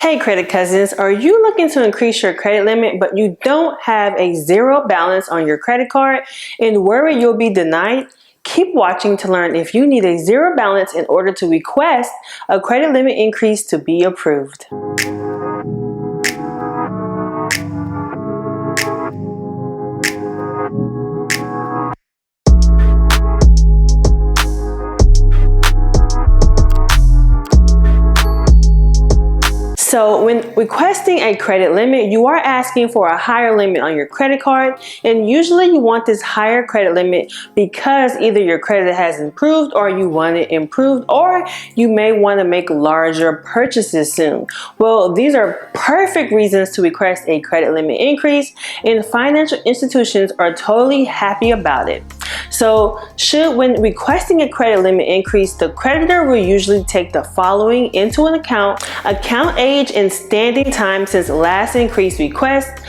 Hey credit cousins, are you looking to increase your credit limit but you don't have a zero balance on your credit card and worry you'll be denied? Keep watching to learn if you need a zero balance in order to request a credit limit increase to be approved. So when requesting a credit limit, you are asking for a higher limit on your credit card, and usually you want this higher credit limit because either your credit has improved or you want it improved, or you may want to make larger purchases soon. Well, these are perfect reasons to request a credit limit increase, and financial institutions are totally happy about it. So when requesting a credit limit increase, the creditor will usually take the following into an account age and standing time since last increase request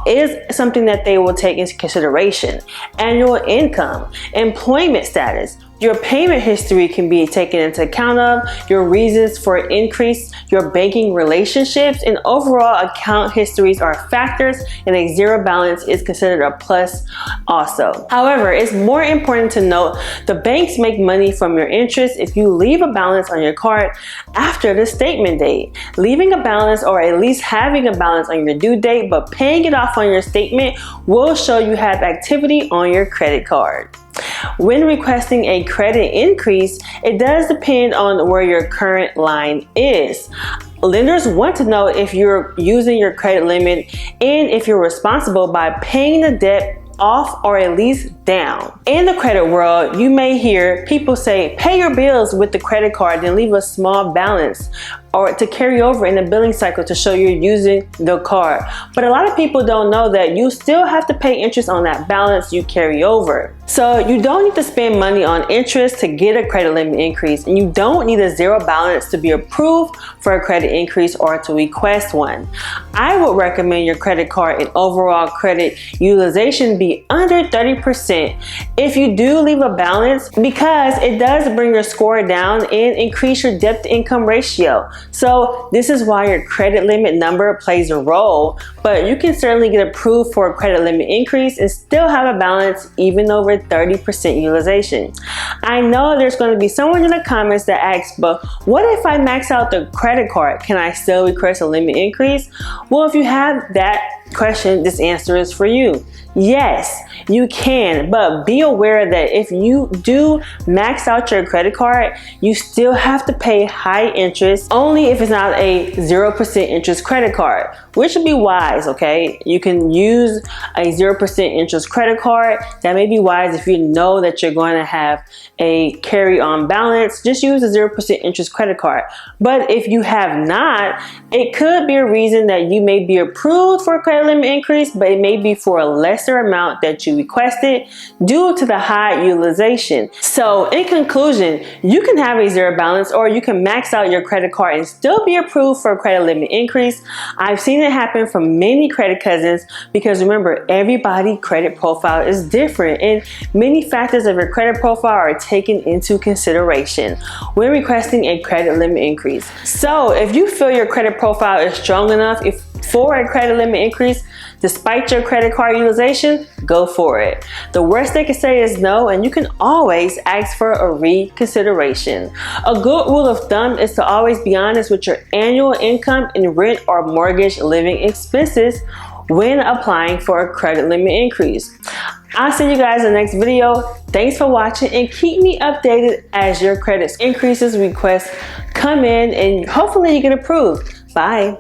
is something that they will take into consideration. Annual income, employment status, your payment history can be taken into account of, your reasons for increase, your banking relationships, and overall account histories are factors, and a zero balance is considered a plus also. However, it's more important to note the banks make money from your interest if you leave a balance on your card after the statement date. Leaving a balance, or at least having a balance on your due date but paying it off on your statement, will show you have activity on your credit card. When requesting a credit increase, it does depend on where your current line is. Lenders want to know if you're using your credit limit and if you're responsible by paying the debt off or at least down. In the credit world, you may hear people say, pay your bills with the credit card and leave a small balance, or to carry over in the billing cycle to show you're using the card. But a lot of people don't know that you still have to pay interest on that balance you carry over. So you don't need to spend money on interest to get a credit limit increase, and you don't need a zero balance to be approved for a credit increase or to request one. I would recommend your credit card and overall credit utilization be under 30% if you do leave a balance, because it does bring your score down and increase your debt to income ratio. So this is why your credit limit number plays a role, but you can certainly get approved for a credit limit increase and still have a balance even over 30% utilization. I know there's going to be someone in the comments that asks, but what if I max out the credit card? Can I still request a limit increase? Well, if you have that question, this answer is for you. Yes, you can, but be aware that if you do max out your credit card, you still have to pay high interest, only if it's not a 0% interest credit card, which would be wise, okay? You can use a 0% interest credit card. That may be wise if you know that you're going to have a carry-on balance. Just use a 0% interest credit card. But if you have not, it could be a reason that you may be approved for a credit limit increase, but it may be for a lesser amount that you requested due to the high utilization. So in conclusion, you can have a zero balance, or you can max out your credit card and still be approved for a credit limit increase. I've seen it happen from many credit cousins, because remember, everybody's credit profile is different and many factors of your credit profile are taken into consideration when requesting a credit limit increase. So if you feel your credit profile is strong enough for a credit limit increase, despite your credit card utilization, go for it. The worst they can say is no, and you can always ask for a reconsideration. A good rule of thumb is to always be honest with your annual income and rent or mortgage living expenses when applying for a credit limit increase. I'll see you guys in the next video. Thanks for watching, and keep me updated as your credit increases requests come in, and hopefully you get approved. Bye.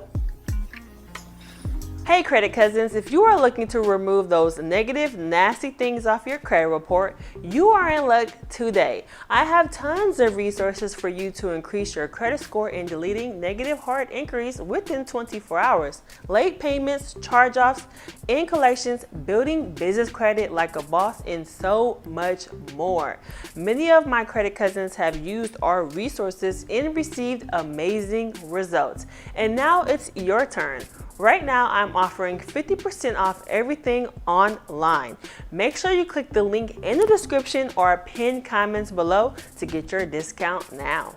Hey credit cousins, if you are looking to remove those negative, nasty things off your credit report, you are in luck today. I have tons of resources for you to increase your credit score in deleting negative hard inquiries within 24 hours, late payments, charge-offs, in collections, building business credit like a boss, and so much more. Many of my credit cousins have used our resources and received amazing results. And now it's your turn. Right now, I'm offering 50% off everything online. Make sure you click the link in the description or pinned comments below to get your discount now.